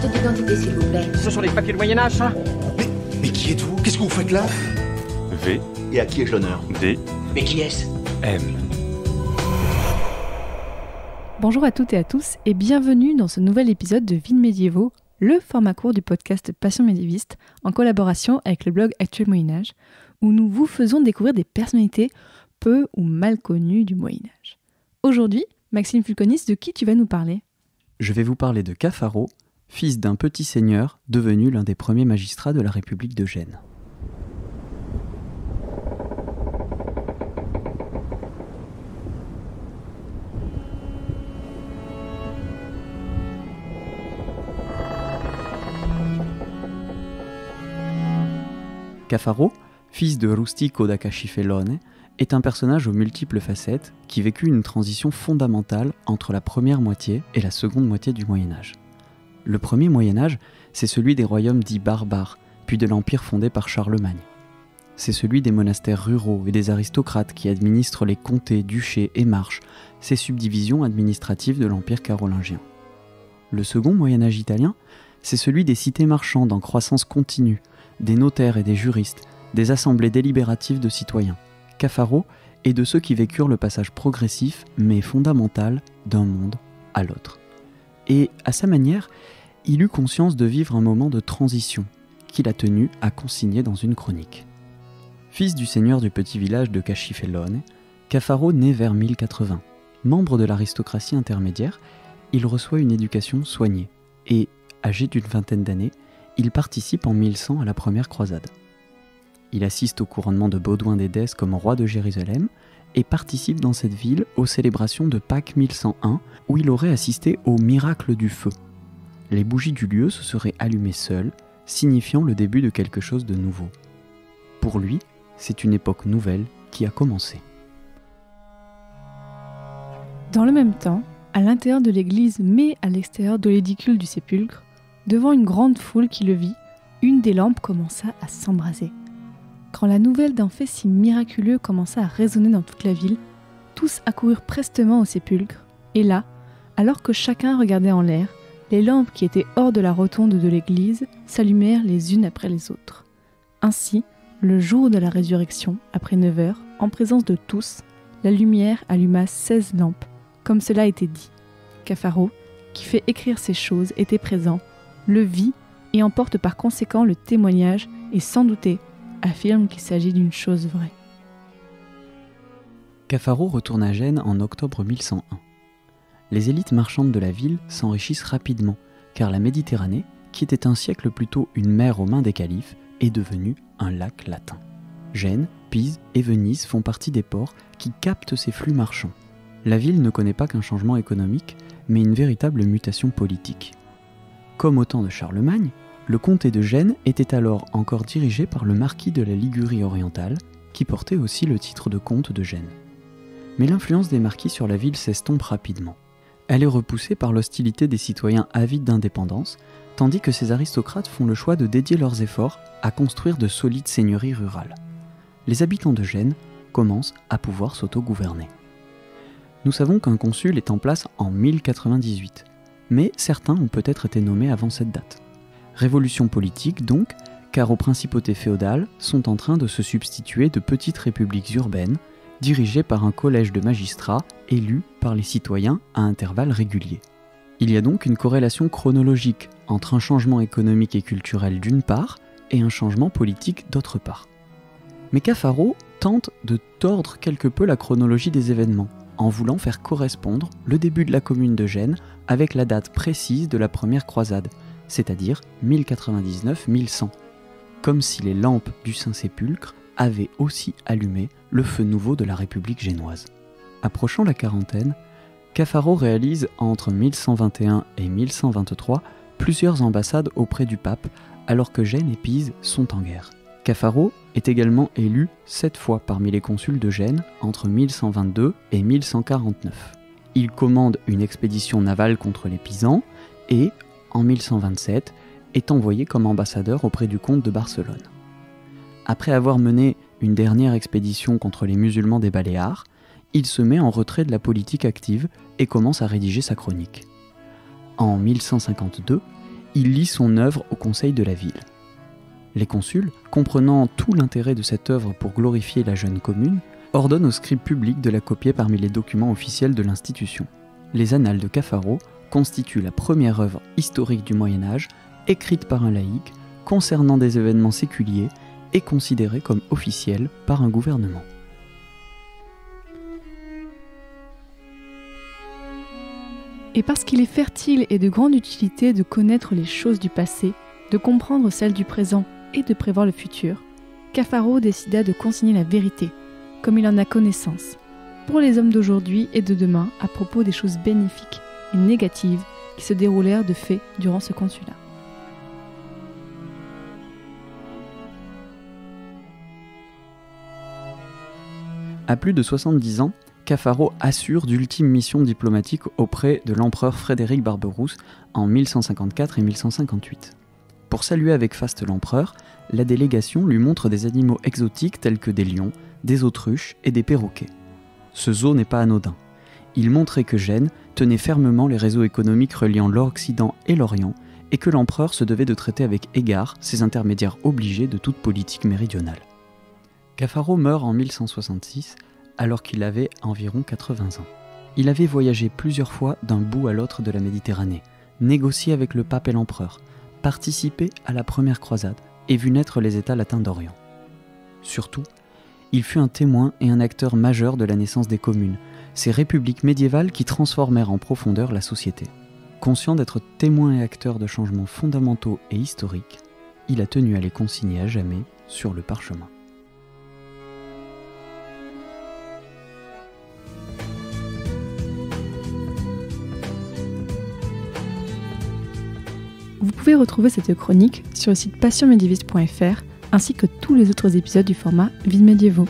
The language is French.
carte d'identité, s'il vous plaît. Ce sont les papiers de Moyen-Âge, ça? Mais qui êtes-vous? Qu'est-ce que vous faites là? V, Et à qui ai-je l'honneur? D, Mais qui est-ce? M. Bonjour à toutes et à tous et bienvenue dans ce nouvel épisode de Vides médiévaux, le format court du podcast Passion médiéviste en collaboration avec le blog Actuel Moyen-Âge, où nous vous faisons découvrir des personnalités peu ou mal connues du Moyen-Âge. Aujourd'hui, Maxime Fulconis, de qui tu vas nous parler? Je vais vous parler de Cafaro, fils d'un petit seigneur devenu l'un des premiers magistrats de la République de Gênes. Cafaro, fils de Rustico da Cacifellone, est un personnage aux multiples facettes qui vécut une transition fondamentale entre la première moitié et la seconde moitié du Moyen-Âge. Le premier Moyen-Âge, c'est celui des royaumes dits barbares, puis de l'empire fondé par Charlemagne. C'est celui des monastères ruraux et des aristocrates qui administrent les comtés, duchés et marches, ces subdivisions administratives de l'empire carolingien. Le second Moyen-Âge italien, c'est celui des cités marchandes en croissance continue, des notaires et des juristes, des assemblées délibératives de citoyens. Cafaro est de ceux qui vécurent le passage progressif mais fondamental d'un monde à l'autre. Et à sa manière, il eut conscience de vivre un moment de transition qu'il a tenu à consigner dans une chronique. Fils du seigneur du petit village de Cacifellone, Cafaro naît vers 1080. Membre de l'aristocratie intermédiaire, il reçoit une éducation soignée et, âgé d'une vingtaine d'années, il participe en 1100 à la première croisade. Il assiste au couronnement de Baudouin d'Édesse comme roi de Jérusalem et participe dans cette ville aux célébrations de Pâques 1101 où il aurait assisté au miracle du feu. Les bougies du lieu se seraient allumées seules, signifiant le début de quelque chose de nouveau. Pour lui, c'est une époque nouvelle qui a commencé. Dans le même temps, à l'intérieur de l'église mais à l'extérieur de l'édicule du sépulcre, devant une grande foule qui le vit, une des lampes commença à s'embraser. Quand la nouvelle d'un fait si miraculeux commença à résonner dans toute la ville, tous accoururent prestement au sépulcre, et là, alors que chacun regardait en l'air, les lampes qui étaient hors de la rotonde de l'église s'allumèrent les unes après les autres. Ainsi, le jour de la résurrection, après 9 heures, en présence de tous, la lumière alluma 16 lampes, comme cela était dit. Cafaro, qui fait écrire ces choses, était présent, le vit et en porte par conséquent le témoignage et sans douter affirme qu'il s'agit d'une chose vraie. Cafaro retourne à Gênes en octobre 1101. Les élites marchandes de la ville s'enrichissent rapidement, car la Méditerranée, qui était un siècle plus tôt une mer aux mains des califes, est devenue un lac latin. Gênes, Pise et Venise font partie des ports qui captent ces flux marchands. La ville ne connaît pas qu'un changement économique, mais une véritable mutation politique. Comme au temps de Charlemagne, le comté de Gênes était alors encore dirigé par le marquis de la Ligurie orientale, qui portait aussi le titre de comte de Gênes. Mais l'influence des marquis sur la ville s'estompe rapidement. Elle est repoussée par l'hostilité des citoyens avides d'indépendance, tandis que ces aristocrates font le choix de dédier leurs efforts à construire de solides seigneuries rurales. Les habitants de Gênes commencent à pouvoir s'autogouverner. Nous savons qu'un consul est en place en 1098, mais certains ont peut-être été nommés avant cette date. Révolution politique donc, car aux principautés féodales sont en train de se substituer de petites républiques urbaines, dirigées par un collège de magistrats élus par les citoyens à intervalles réguliers. Il y a donc une corrélation chronologique entre un changement économique et culturel d'une part et un changement politique d'autre part. Mais Cafaro tente de tordre quelque peu la chronologie des événements, en voulant faire correspondre le début de la commune de Gênes avec la date précise de la première croisade, c'est-à-dire 1099-1100, comme si les lampes du Saint-Sépulcre avaient aussi allumé le feu nouveau de la République génoise. Approchant la quarantaine, Cafaro réalise entre 1121 et 1123 plusieurs ambassades auprès du pape, alors que Gênes et Pise sont en guerre. Cafaro est également élu 7 fois parmi les consuls de Gênes entre 1122 et 1149. Il commande une expédition navale contre les Pisans et, en 1127, est envoyé comme ambassadeur auprès du comte de Barcelone. Après avoir mené une dernière expédition contre les musulmans des Baléares, il se met en retrait de la politique active et commence à rédiger sa chronique. En 1152, il lit son œuvre au conseil de la ville. Les consuls, comprenant tout l'intérêt de cette œuvre pour glorifier la jeune commune, ordonnent au scribe public de la copier parmi les documents officiels de l'institution. Les Annales de Cafaro constituent la première œuvre historique du Moyen-Âge, écrite par un laïc, concernant des événements séculiers et considérée comme officielle par un gouvernement. Et parce qu'il est fertile et de grande utilité de connaître les choses du passé, de comprendre celles du présent et de prévoir le futur, Cafaro décida de consigner la vérité, comme il en a connaissance, pour les hommes d'aujourd'hui et de demain à propos des choses bénéfiques et négatives qui se déroulèrent de fait durant ce consulat. À plus de 70 ans, Cafaro assure d'ultimes missions diplomatiques auprès de l'empereur Frédéric Barberousse en 1154 et 1158. Pour saluer avec faste l'empereur, la délégation lui montre des animaux exotiques tels que des lions, des autruches et des perroquets. Ce zoo n'est pas anodin. Il montrait que Gênes tenait fermement les réseaux économiques reliant l'Occident et l'Orient et que l'empereur se devait de traiter avec égard ces intermédiaires obligés de toute politique méridionale. Cafaro meurt en 1166 alors qu'il avait environ 80 ans. Il avait voyagé plusieurs fois d'un bout à l'autre de la Méditerranée, négocié avec le pape et l'empereur, participé à la première croisade et vu naître les États latins d'Orient. Surtout, il fut un témoin et un acteur majeur de la naissance des communes, ces républiques médiévales qui transformèrent en profondeur la société. Conscient d'être témoin et acteur de changements fondamentaux et historiques, il a tenu à les consigner à jamais sur le parchemin. Vous pouvez retrouver cette chronique sur le site passionmédiéviste.fr ainsi que tous les autres épisodes du format Vies médiévaux.